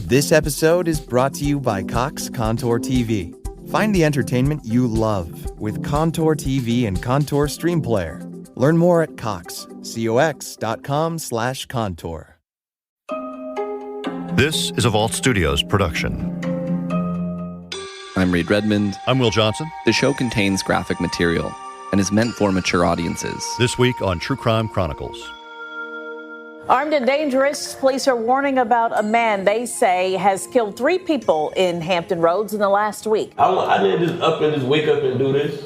This episode is brought to you by Cox Contour TV. Find the entertainment you love with Contour TV and Contour Stream Player. Learn more at cox.com/contour. This is a Vault Studios production. I'm Reed Redmond. I'm Will Johnson. The show contains graphic material and is meant for mature audiences. This week on True Crime Chronicles. Armed and dangerous, police are warning about a man they say has killed 3 people in Hampton Roads in the last week. I didn't just up and just wake up and do this.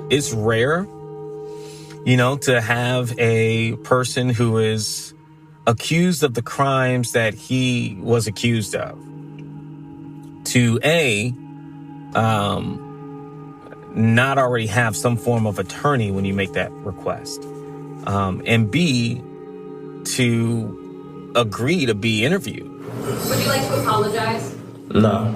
It's rare, to have a person who is accused of the crimes that he was accused of to not already have some form of attorney when you make that request. And B, to agree to be interviewed. Would you like to apologize? No.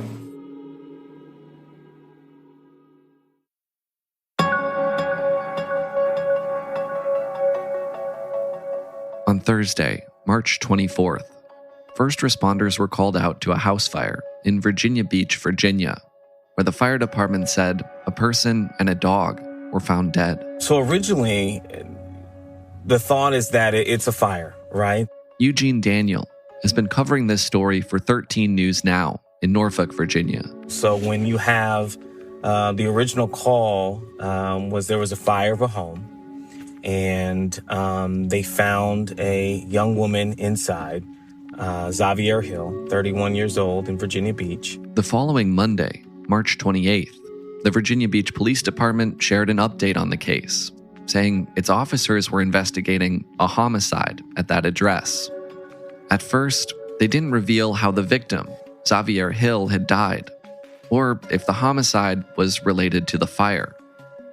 On Thursday, March 24th, first responders were called out to a house fire in Virginia Beach, Virginia, where the fire department said a person and a dog were found dead. So originally, the thought is that it's a fire, right? Eugene Daniel has been covering this story for 13 News Now in Norfolk, Virginia. So when you have the original call there was a fire of a home, and they found a young woman inside, Xavier Hill, 31 years old, in Virginia Beach. The following Monday, March 28th, the Virginia Beach Police Department shared an update on the case, saying its officers were investigating a homicide at that address. At first, they didn't reveal how the victim, Xavier Hill, had died, or if the homicide was related to the fire,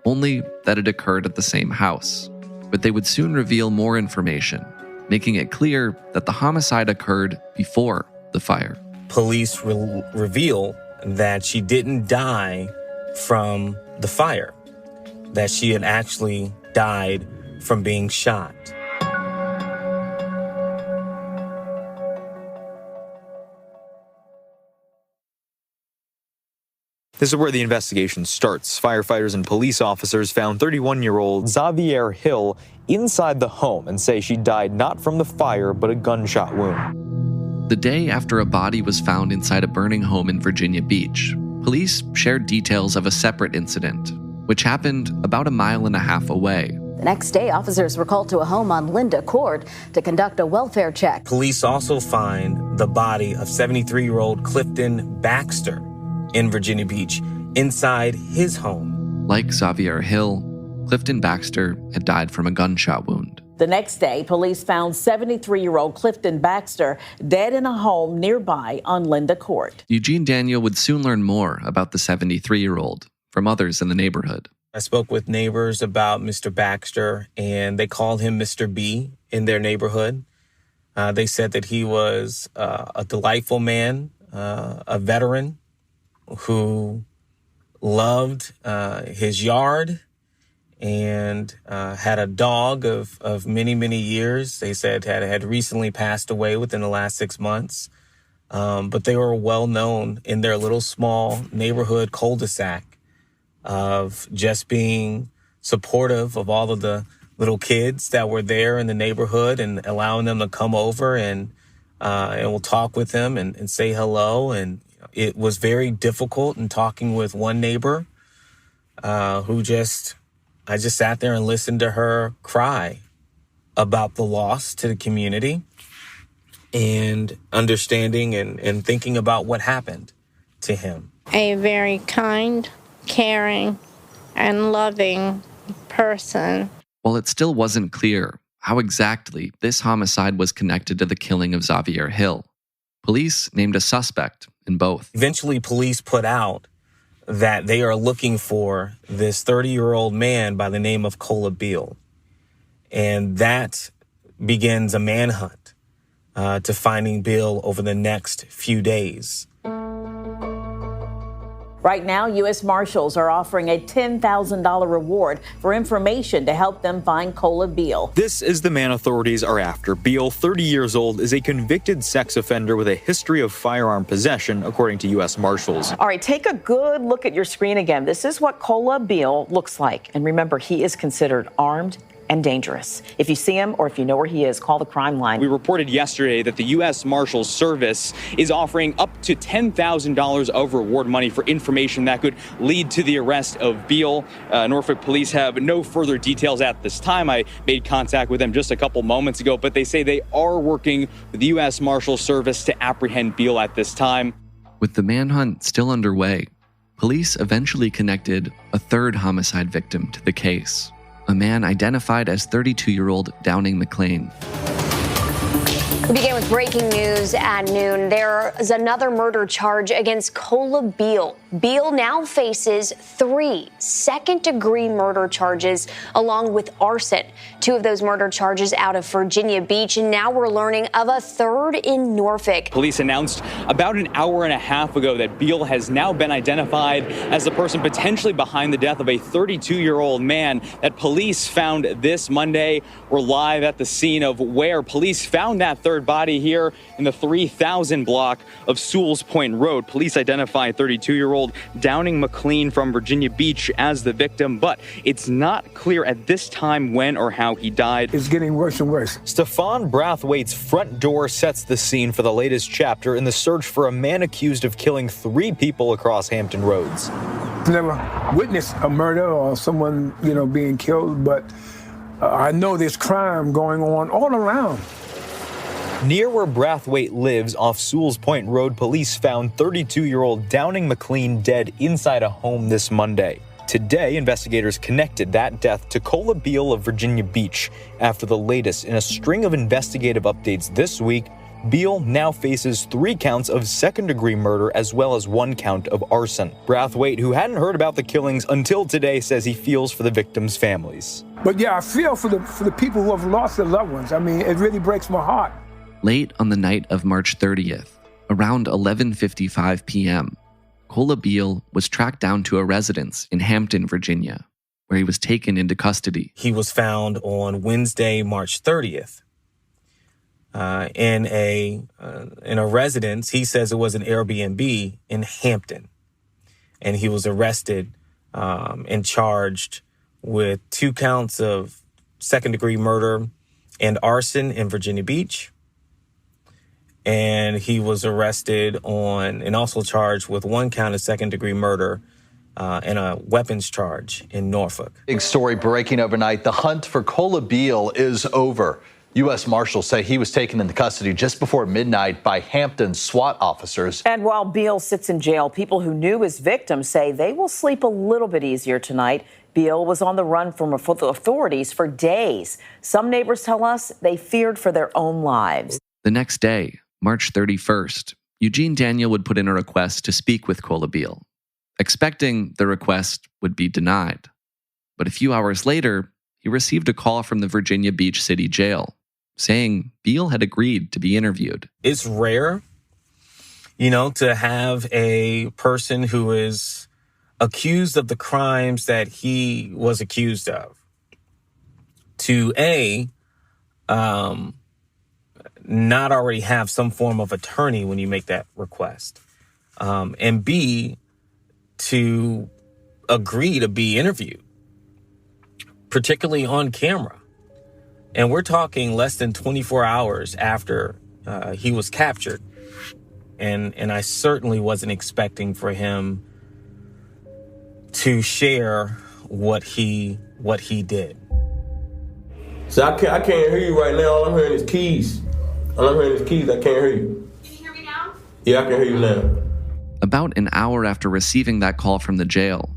only that it occurred at the same house. But they would soon reveal more information, making it clear that the homicide occurred before the fire. Police reveal that she didn't die from the fire, that she had actually died from being shot. This is where the investigation starts. Firefighters and police officers found 31-year-old Xavier Hill inside the home and say she died not from the fire, but a gunshot wound. The day after a body was found inside a burning home in Virginia Beach, police shared details of a separate incident, which happened about a mile and a half away. The next day, officers were called to a home on Linda Court to conduct a welfare check. Police also find the body of 73-year-old Clifton Baxter in Virginia Beach inside his home. Like Xavier Hill, Clifton Baxter had died from a gunshot wound. The next day, police found 73-year-old Clifton Baxter dead in a home nearby on Linda Court. Eugene Daniel would soon learn more about the 73-year-old from others in the neighborhood. I spoke with neighbors about Mr. Baxter, and they called him Mr. B in their neighborhood. They said that he was a delightful man, a veteran who loved his yard and had a dog of many, many years. They said had recently passed away within the last 6 months. But they were well known in their little small neighborhood cul-de-sac of just being supportive of all of the little kids that were there in the neighborhood and allowing them to come over and we'll talk with them and say hello. And it was very difficult in talking with one neighbor I just sat there and listened to her cry about the loss to the community and understanding and thinking about what happened to him. A very kind, caring, and loving person. While it still wasn't clear how exactly this homicide was connected to the killing of Xavier Hill, police named a suspect in both. Eventually, police put out that they are looking for this 30-year-old man by the name of Beale. And that begins a manhunt to finding Beale over the next few days. Right now, U.S. Marshals are offering a $10,000 reward for information to help them find Cola Beale. This is the man authorities are after. Beale, 30 years old, is a convicted sex offender with a history of firearm possession, according to U.S. Marshals. All right, take a good look at your screen again. This is what Cola Beale looks like. And remember, he is considered armed and dangerous. If you see him or if you know where he is, call the crime line. We reported yesterday that the U.S. Marshals Service is offering up to $10,000 of reward money for information that could lead to the arrest of Beale. Norfolk police have no further details at this time. I made contact with them just a couple moments ago, but they say they are working with the U.S. Marshals Service to apprehend Beale at this time. With the manhunt still underway, police eventually connected a third homicide victim to the case. A man identified as 32-year-old Downing McLean. We begin with breaking news at noon. There is another murder charge against Cola Beale. Beale now faces 3 second-degree murder charges along with arson. 2 of those murder charges out of Virginia Beach, and now we're learning of a third in Norfolk. Police announced about an hour and a half ago that Beale has now been identified as the person potentially behind the death of a 32-year-old man that police found this Monday. We're live at the scene of where police found that third body here in the 3000 block of Sewell's Point Road. Police identify 32-year-old Downing McLean from Virginia Beach as the victim, but it's not clear at this time when or how he died. It's getting worse and worse. Stefan Brathwaite's front door sets the scene for the latest chapter in the search for a man accused of killing 3 people across Hampton Roads. Never witnessed a murder or someone, being killed, but I know there's crime going on all around. Near where Brathwaite lives off Sewell's Point Road, police found 32-year-old Downing McLean dead inside a home this Monday. Today, investigators connected that death to Cola Beale of Virginia Beach. After the latest in a string of investigative updates this week, Beale now faces 3 counts of second-degree murder as well as 1 count of arson. Brathwaite, who hadn't heard about the killings until today, says he feels for the victims' families. But yeah, I feel for the people who have lost their loved ones. I mean, it really breaks my heart. Late on the night of March 30th, around 11:55 p.m., Cola Beale was tracked down to a residence in Hampton, Virginia, where he was taken into custody. He was found on Wednesday, March 30th, in a residence. He says it was an Airbnb in Hampton, and he was arrested and charged with 2 counts of second-degree murder and arson in Virginia Beach. And he was arrested and also charged with 1 count of second-degree murder and a weapons charge in Norfolk. Big story breaking overnight. The hunt for Cola Beale is over. U.S. Marshals say he was taken into custody just before midnight by Hampton SWAT officers. And while Beale sits in jail, people who knew his victim say they will sleep a little bit easier tonight. Beale was on the run from authorities for days. Some neighbors tell us they feared for their own lives. The next day, March 31st, Eugene Daniel would put in a request to speak with Cola Beale, expecting the request would be denied. But a few hours later, he received a call from the Virginia Beach City Jail saying Beale had agreed to be interviewed. It's rare, to have a person who is accused of the crimes that he was accused of to not already have some form of attorney when you make that request, and B, to agree to be interviewed, particularly on camera. And we're talking less than 24 hours after he was captured. And I certainly wasn't expecting for him to share what he did. So I can't hear you right now. All I'm hearing is keys. I can't hear you. Can you hear me now? Yeah, I can hear you now. About an hour after receiving that call from the jail,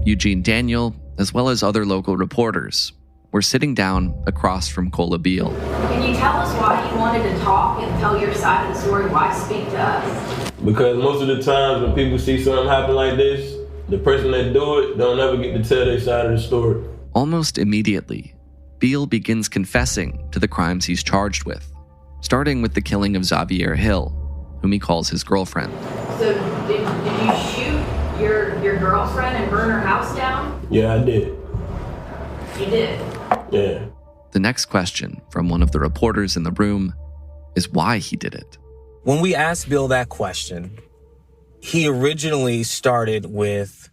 Eugene Daniel, as well as other local reporters, were sitting down across from Cola Beale. Can you tell us why you wanted to talk and tell your side of the story? Why speak to us? Because most of the times when people see something happen like this, the person that do it don't ever get to tell their side of the story. Almost immediately, Beale begins confessing to the crimes he's charged with, starting with the killing of Xavier Hill, whom he calls his girlfriend. So did you shoot your girlfriend and burn her house down? Yeah, I did. You did? Yeah. The next question from one of the reporters in the room is why he did it. When we asked Bill that question, he originally started with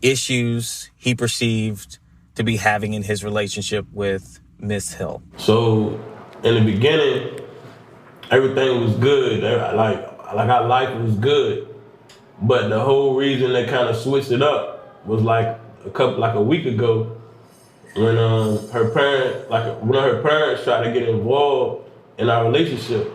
issues he perceived to be having in his relationship with Miss Hill. So in the beginning, everything was good. Like our life was good. But the whole reason they kind of switched it up was like a week ago when her parents tried to get involved in our relationship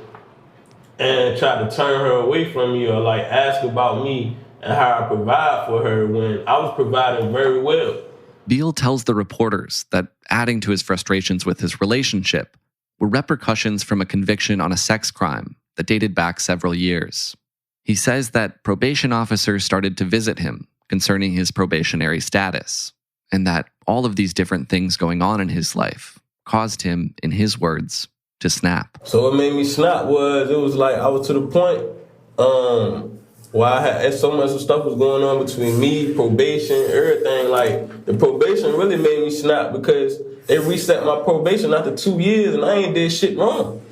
and tried to turn her away from me or like ask about me and how I provide for her when I was providing very well. Beale tells the reporters that adding to his frustrations with his relationship were repercussions from a conviction on a sex crime that dated back several years. He says that probation officers started to visit him concerning his probationary status, and that all of these different things going on in his life caused him, in his words, to snap. So what made me snap was like I was to the point where I had so much stuff was going on between me, probation, everything. Like the probation really made me snap because they reset my probation after 2 years and I ain't did shit wrong.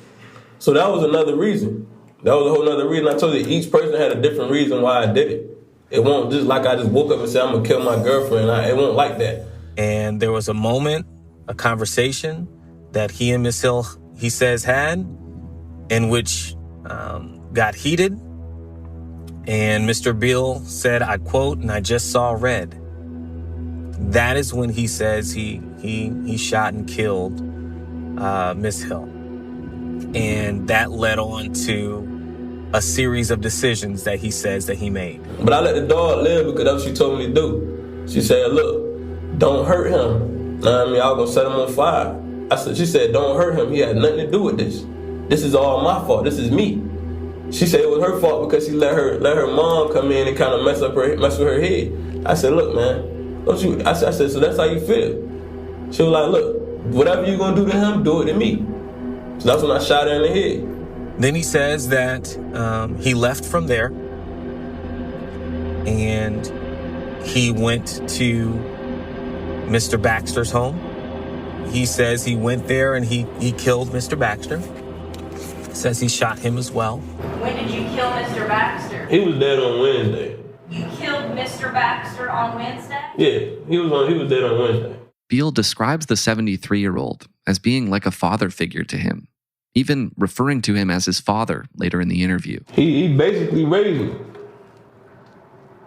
So that was another reason. That was a whole other reason. I told you each person had a different reason why I did it. It won't just like I just woke up and said I'm gonna kill my girlfriend. It won't like that. And there was a moment, a conversation that he and Miss Hill, he says, had in which got heated. And Mr. Beale said, I quote, "And I just saw red." That is when he says he shot and killed Miss Hill. And that led on to a series of decisions that he says that he made. But I let the dog live because that's what she told me to do. She said, look, don't hurt him. I mean, I was gonna set him on fire. She said, don't hurt him. He had nothing to do with this. This is all my fault. This is me. She said it was her fault because she let her mom come in and kind of mess with her head. I said, look, man, don't you? I said, so that's how you feel. She was like, look, whatever you gonna do to him, do it to me. So that's when I shot her in the head. Then he says that he left from there and he went to Mr. Baxter's home. He says he went there and he killed Mr. Baxter. Says he shot him as well. When did you kill Mr. Baxter? He was dead on Wednesday. You killed Mr. Baxter on Wednesday? Yeah, he was dead on Wednesday. Beale describes the 73-year-old as being like a father figure to him, even referring to him as his father later in the interview. He basically raised me.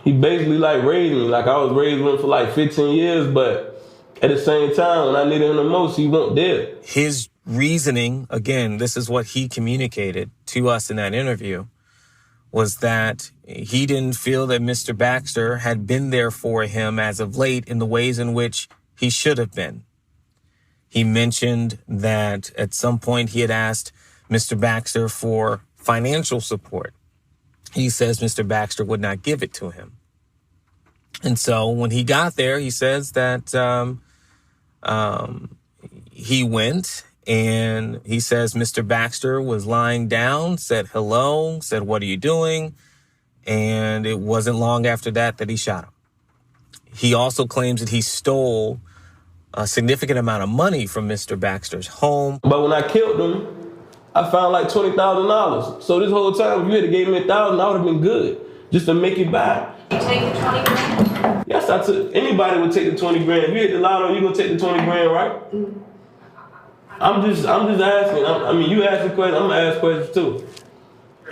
He basically raised me. Like I was raised with him for 15 years, but at the same time, when I needed him the most, he wasn't there. His reasoning, again, this is what he communicated to us in that interview, was that he didn't feel that Mr. Baxter had been there for him as of late in the ways in which he should have been. He mentioned that at some point he had asked Mr. Baxter for financial support. He says Mr. Baxter would not give it to him. And so when he got there, he says that he went and he says Mr. Baxter was lying down, said hello, said, what are you doing? And it wasn't long after that he shot him. He also claims that he stole a significant amount of money from Mr. Baxter's home. But when I killed him, I found $20,000. So this whole time, if you had gave me $1,000, I would have been good, just to make it back. You take the 20 grand? Yes, I took. Anybody would take the 20 grand. If you hit the lotto, you gonna take the 20 grand, right? I'm just asking. I mean, you ask a question, I'm gonna ask questions too.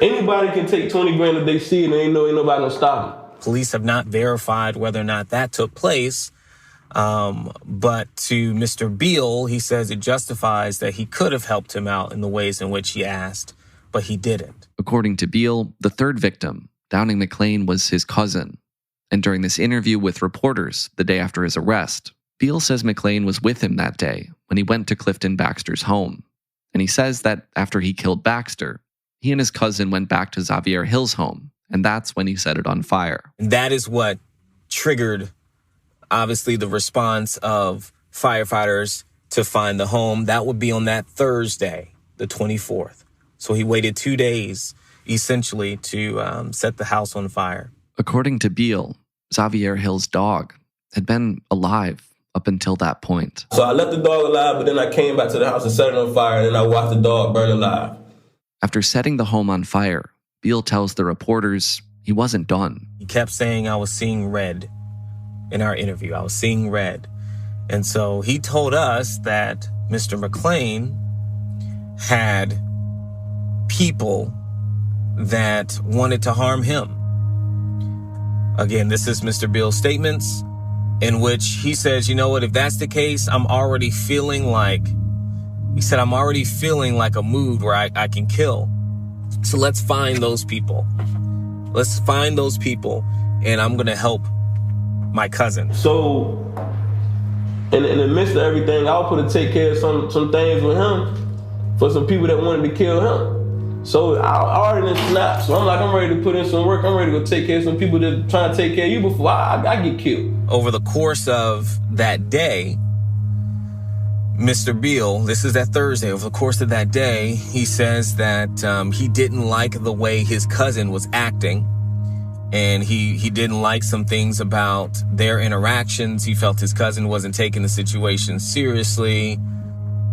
Anybody can take 20 grand if they see it and ain't nobody gonna stop them. Police have not verified whether or not that took place. But to Mr. Beale, he says it justifies that he could have helped him out in the ways in which he asked, but he didn't. According to Beale, the third victim, Downing McLean, was his cousin. And during this interview with reporters the day after his arrest, Beale says McLean was with him that day when he went to Clifton Baxter's home. And he says that after he killed Baxter, he and his cousin went back to Xavier Hill's home, and that's when he set it on fire. And that is what triggered, obviously, the response of firefighters to find the home. That would be on that Thursday, the 24th. So he waited 2 days, essentially, to set the house on fire. According to Beale, Xavier Hill's dog had been alive up until that point. So I left the dog alive, but then I came back to the house and set it on fire, and then I watched the dog burn alive. After setting the home on fire, Beale tells the reporters he wasn't done. He kept saying I was seeing red in our interview. I was seeing red. And so he told us that Mr. McClain had people that wanted to harm him. Again, this is Mr. Beale's statements in which he says, you know what, if that's the case, I'm already feeling like a mood where I can kill. So let's find those people. Let's find those people, and I'm going to help my cousin. So in the midst of everything, I was put to take care of some things with him for some people that wanted to kill him. So I already done snapped. So I'm like, I'm ready to put in some work. I'm ready to go take care of some people that trying to take care of you before I get killed. Over the course of that day, Mr. Beale, this is that Thursday, over the course of that day, he says that he didn't like the way his cousin was acting. And he didn't like some things about their interactions. He felt his cousin wasn't taking the situation seriously.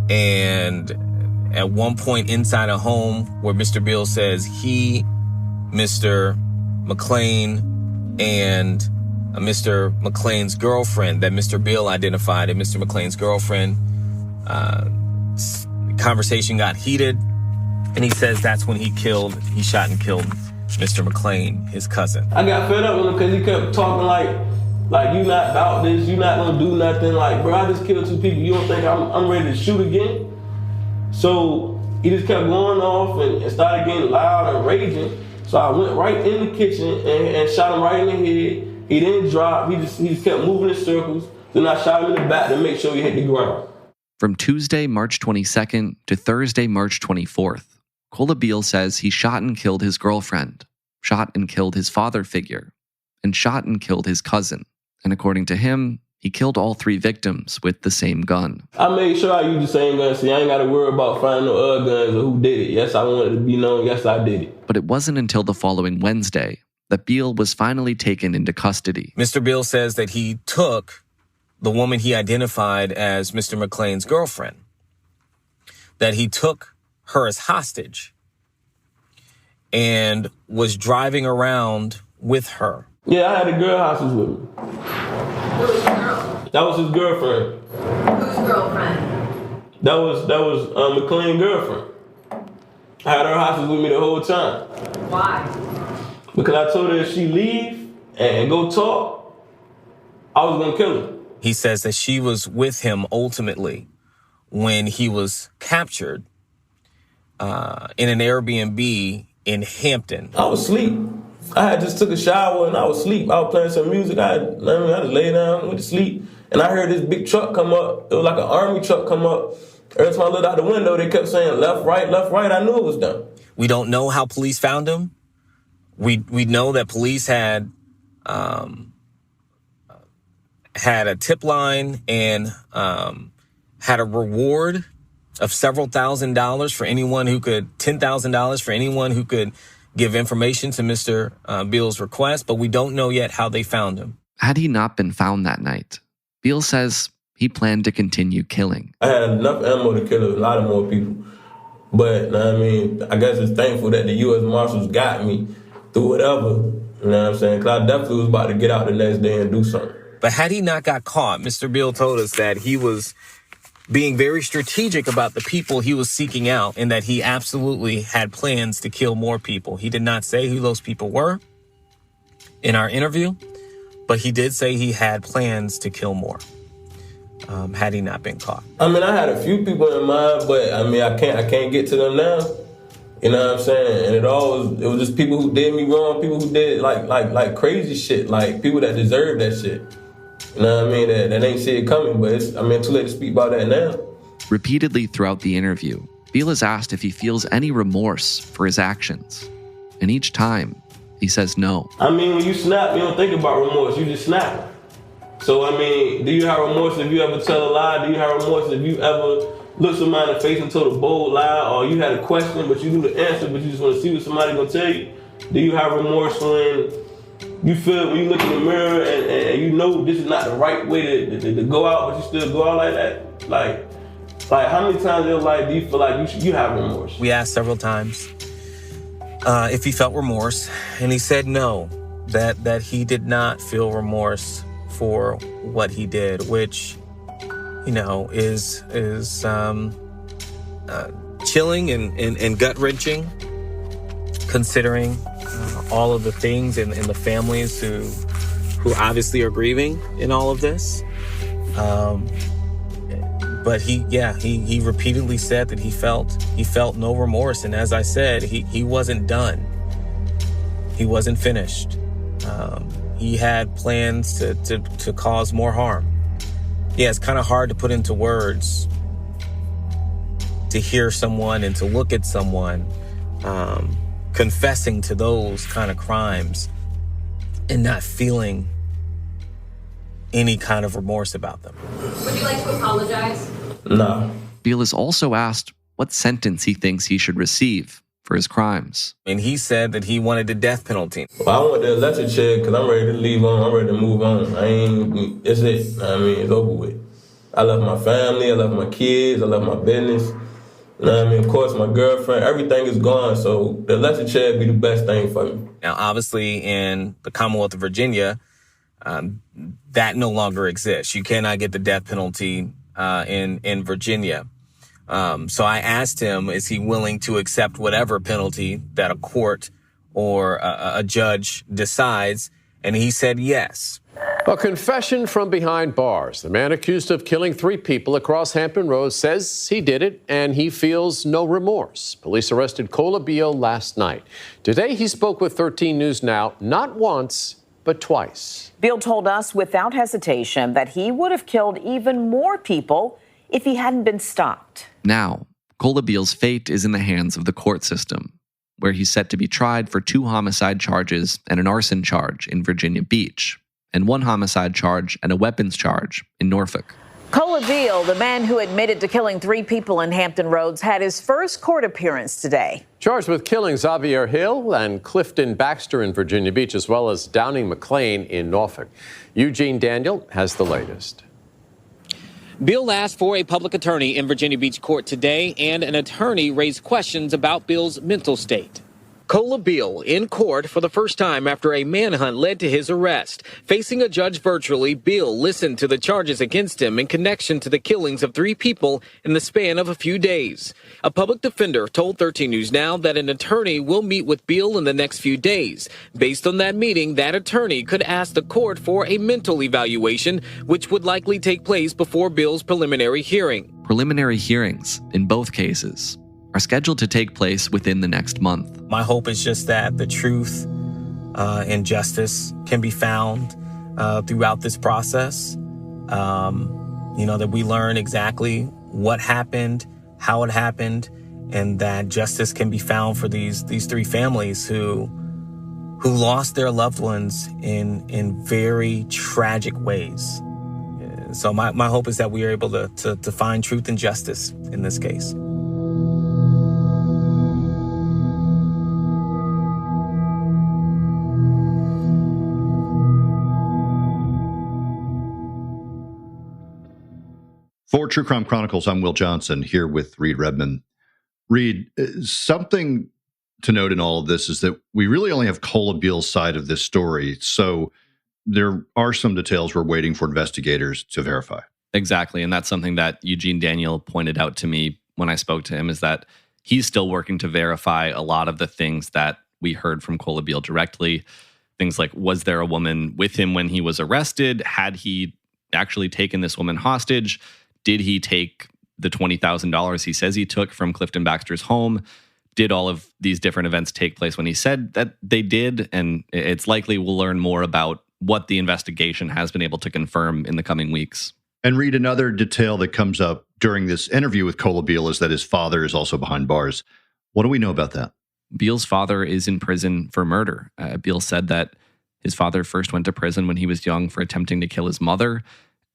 And at one point inside a home where Mr. Beale says he, Mr. McClain, and Mr. McClain's girlfriend, that Mr. Beale identified as Mr. McClain's girlfriend, conversation got heated, and he says that's when he shot and killed Mr. McClain, his cousin. I got fed up with him because he kept talking like you not about this, you not gonna do nothing. Like, bro, I just killed 2 people. You don't think I'm ready to shoot again? So he just kept going off and started getting loud and raging. So I went right in the kitchen and shot him right in the head. He didn't drop. He just kept moving in circles. Then I shot him in the back to make sure he hit the ground. From Tuesday, March 22nd to Thursday, March 24th, Cola Beale says he shot and killed his girlfriend, shot and killed his father figure, and shot and killed his cousin. And according to him, he killed all 3 victims with the same gun. I made sure I used the same gun, so I ain't got to worry about finding no other guns or who did it. Yes, I wanted to be known. Yes, I did it. But it wasn't until the following Wednesday that Beale was finally taken into custody. Mr. Beale says that he took the woman he identified as Mr. McClain's girlfriend, that he took her as hostage and was driving around with her. Yeah, I had a girl hostage with me. Who was the girl? That was his girlfriend. Whose girlfriend? That was McClain's girlfriend. I had her hostage with me the whole time. Why? Because I told her if she leave and go talk, I was gonna kill her. He says that she was with him ultimately when he was captured in an Airbnb in Hampton. I was asleep. I had just took a shower and I was asleep. I was playing some music. I just lay down, went to sleep, and I heard this big truck come up. It was like an army truck come up. Every time I looked out the window, they kept saying left, right, left, right. I knew it was them. We don't know how police found him. We know that police had a tip line and had a reward of several $1,000s for anyone who could, $10,000 for anyone who could give information to Mr. Beale's request, but we don't know yet how they found him. Had he not been found that night, Beale says he planned to continue killing. I had enough ammo to kill a lot of more people. But, I guess it's thankful that the U.S. Marshals got me through whatever, you know what I'm saying? Because I definitely was about to get out the next day and do something. But had he not got caught, Mr. Beale told us that he was being very strategic about the people he was seeking out and that he absolutely had plans to kill more people. He did not say who those people were in our interview, but he did say he had plans to kill more had he not been caught. I had a few people in mind, but I can't get to them now. You know what I'm saying? And it was just people who did me wrong, people who did like crazy shit, like people that deserve that shit. You know what I mean? That ain't see it coming, but it's too late to speak about that now. Repeatedly throughout the interview, Beale is asked if he feels any remorse for his actions. And each time, he says no. When you snap, you don't think about remorse, you just snap. So, do you have remorse if you ever tell a lie? Do you have remorse if you ever look somebody in the face and told a bold lie, or you had a question, but you knew the answer, but you just want to see what somebody's going to tell you? Do you have remorse when You feel when you look in the mirror and you know this is not the right way to go out, but you still go out like that? Like how many times in your life do you feel like you have remorse? We asked several times if he felt remorse, and he said no, that he did not feel remorse for what he did, which, you know, is chilling and gut-wrenching, considering all of the things and the families who obviously are grieving in all of this. But he repeatedly said that he felt no remorse. And as I said, he wasn't done. He wasn't finished. He had plans to cause more harm. Yeah, it's kind of hard to put into words, to hear someone and to look at someone confessing to those kind of crimes and not feeling any kind of remorse about them. Would you like to apologize? No. Beale is also asked what sentence he thinks he should receive for his crimes. And he said that he wanted the death penalty. Well, I want the electric chair because I'm ready to leave on. I'm ready to move on. It's it. I mean, it's over with. I love my family. I love my kids. I love my business. You know what I mean? Of course, my girlfriend, everything is gone, so the electric chair would be the best thing for me. Now, obviously, in the Commonwealth of Virginia, that no longer exists. You cannot get the death penalty in Virginia. So I asked him, is he willing to accept whatever penalty that a court or a judge decides? And he said yes. A confession from behind bars. The man accused of killing 3 people across Hampton Road says he did it and he feels no remorse. Police arrested Cola Beale last night. Today he spoke with 13 News Now, not once, but twice. Beale told us without hesitation that he would have killed even more people if he hadn't been stopped. Now, Cola Beale's fate is in the hands of the court system, where he's set to be tried for 2 homicide charges and an arson charge in Virginia Beach, and 1 homicide charge and a weapons charge in Norfolk. Cola Beale, the man who admitted to killing 3 people in Hampton Roads, had his first court appearance today. Charged with killing Xavier Hill and Clifton Baxter in Virginia Beach, as well as Downing McLean in Norfolk. Eugene Daniel has the latest. Beale asked for a public attorney in Virginia Beach court today, and an attorney raised questions about Beale's mental state. Cola Beale in court for the first time after a manhunt led to his arrest. Facing a judge virtually, Beale listened to the charges against him in connection to the killings of 3 people in the span of a few days. A public defender told 13 News Now that an attorney will meet with Beale in the next few days. Based on that meeting, that attorney could ask the court for a mental evaluation, which would likely take place before Beale's preliminary hearing. Preliminary hearings, in both cases, are scheduled to take place within the next month. My hope is just that the truth and justice can be found throughout this process. That we learn exactly what happened, how it happened, and that justice can be found for these 3 families who lost their loved ones in very tragic ways. So my hope is that we are able to find truth and justice in this case. For True Crime Chronicles, I'm Will Johnson here with Reed Redmond. Reed, something to note in all of this is that we really only have Cola Beale's side of this story. So there are some details we're waiting for investigators to verify. Exactly. And that's something that Eugene Daniel pointed out to me when I spoke to him, is that he's still working to verify a lot of the things that we heard from Cola Beale directly. Things like, was there a woman with him when he was arrested? Had he actually taken this woman hostage? Did he take the $20,000 he says he took from Clifton Baxter's home? Did all of these different events take place when he said that they did? And it's likely we'll learn more about what the investigation has been able to confirm in the coming weeks. And Reed, another detail that comes up during this interview with Cola Beale is that his father is also behind bars. What do we know about that? Beale's father is in prison for murder. Beale said that his father first went to prison when he was young for attempting to kill his mother,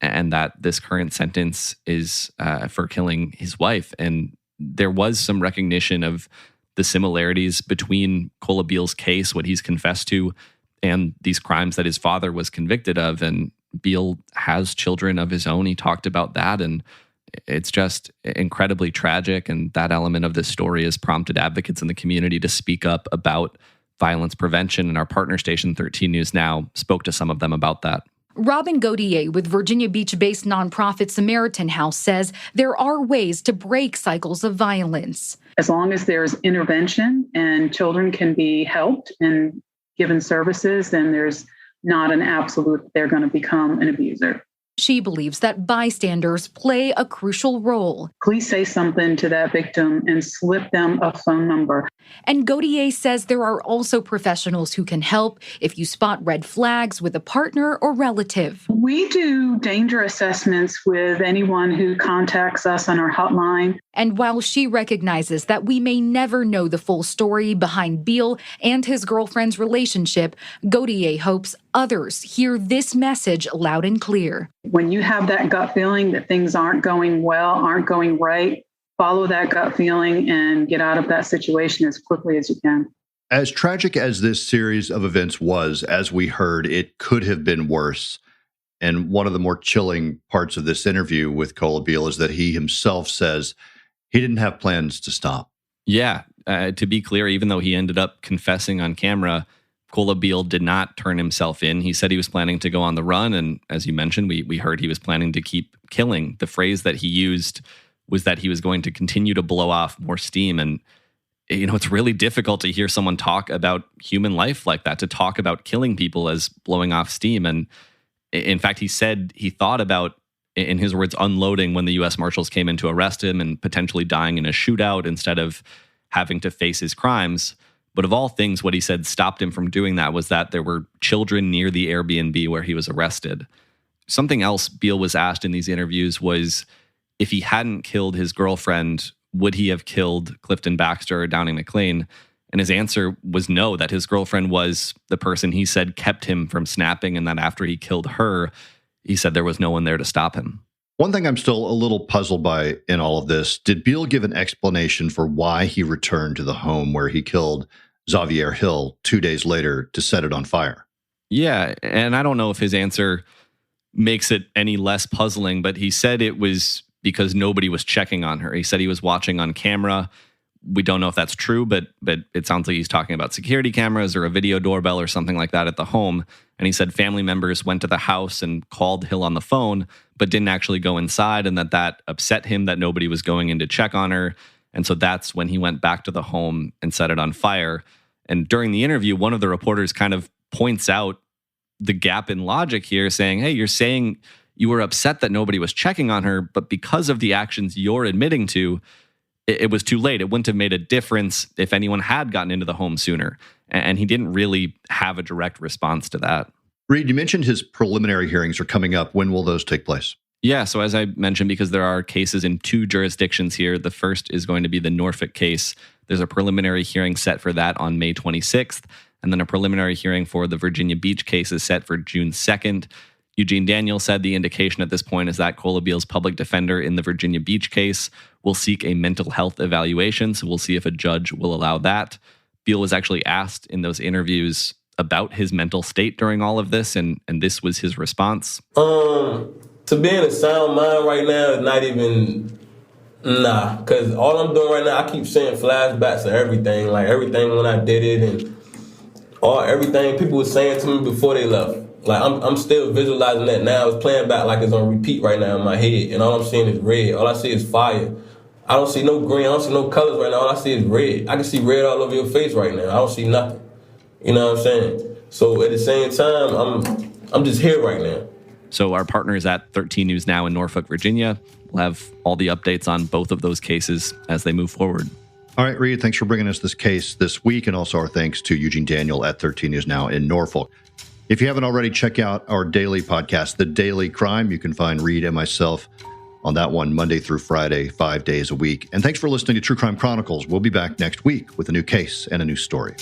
and that this current sentence is for killing his wife. And there was some recognition of the similarities between Cola Beale's case, what he's confessed to, and these crimes that his father was convicted of. And Beale has children of his own. He talked about that, and it's just incredibly tragic. And that element of this story has prompted advocates in the community to speak up about violence prevention. And our partner station, 13 News Now, spoke to some of them about that. Robin Gautier with Virginia Beach-based nonprofit Samaritan House says there are ways to break cycles of violence. As long as there's intervention and children can be helped and given services, then there's not an absolute they're going to become an abuser. She believes that bystanders play a crucial role. Please say something to that victim and slip them a phone number. And Gautier says there are also professionals who can help if you spot red flags with a partner or relative. We do danger assessments with anyone who contacts us on our hotline. And while she recognizes that we may never know the full story behind Beale and his girlfriend's relationship, Gautier hopes others hear this message loud and clear. When you have that gut feeling that things aren't going well, aren't going right, follow that gut feeling and get out of that situation as quickly as you can. As tragic as this series of events was, as we heard, it could have been worse. And one of the more chilling parts of this interview with Cola Beale is that he himself says he didn't have plans to stop. Yeah, to be clear, even though he ended up confessing on camera, Cola Beale did not turn himself in. He said he was planning to go on the run. And as you mentioned, we heard he was planning to keep killing. The phrase that he used was that he was going to continue to blow off more steam. And, you know, it's really difficult to hear someone talk about human life like that, to talk about killing people as blowing off steam. And in fact, he said he thought about, in his words, unloading when the U.S. Marshals came in to arrest him and potentially dying in a shootout instead of having to face his crimes. But of all things, what he said stopped him from doing that was that there were children near the Airbnb where he was arrested. Something else Beale was asked in these interviews was if he hadn't killed his girlfriend, would he have killed Clifton Baxter or Downing McLean? And his answer was no, that his girlfriend was the person he said kept him from snapping, and that after he killed her, he said there was no one there to stop him. One thing I'm still a little puzzled by in all of this, did Beale give an explanation for why he returned to the home where he killed Xavier Hill 2 days later to set it on fire? Yeah, and I don't know if his answer makes it any less puzzling, but he said it was because nobody was checking on her. He said he was watching on camera. We don't know if that's true, but it sounds like he's talking about security cameras or a video doorbell or something like that at the home. And he said family members went to the house and called Hill on the phone, but didn't actually go inside, and that upset him that nobody was going in to check on her. And so that's when he went back to the home and set it on fire. And during the interview, one of the reporters kind of points out the gap in logic here, saying, hey, you're saying you were upset that nobody was checking on her, but because of the actions you're admitting to, it was too late. It wouldn't have made a difference if anyone had gotten into the home sooner. And he didn't really have a direct response to that. Reed, you mentioned his preliminary hearings are coming up. When will those take place? Yeah, so as I mentioned, because there are cases in 2 jurisdictions here, the first is going to be the Norfolk case. There's a preliminary hearing set for that on May 26th, and then a preliminary hearing for the Virginia Beach case is set for June 2nd. Eugene Daniel said the indication at this point is that Cola Beale's public defender in the Virginia Beach case will seek a mental health evaluation, so we'll see if a judge will allow that. Beale was actually asked in those interviews about his mental state during all of this, and this was his response. To be in a sound mind right now is not even, because all I'm doing right now, I keep seeing flashbacks of everything, like everything when I did it and everything people were saying to me before they left. Like, I'm still visualizing that now. It's playing back like it's on repeat right now in my head, and all I'm seeing is red. All I see is fire. I don't see no green. I don't see no colors right now. All I see is red. I can see red all over your face right now. I don't see nothing. You know what I'm saying? So at the same time, I'm just here right now. So our partners at 13 News Now in Norfolk, Virginia, will have all the updates on both of those cases as they move forward. All right, Reed, thanks for bringing us this case this week, and also our thanks to Eugene Daniel at 13 News Now in Norfolk. If you haven't already, check out our daily podcast, The Daily Crime. You can find Reed and myself on that one Monday through Friday, 5 days a week. And thanks for listening to True Crime Chronicles. We'll be back next week with a new case and a new story.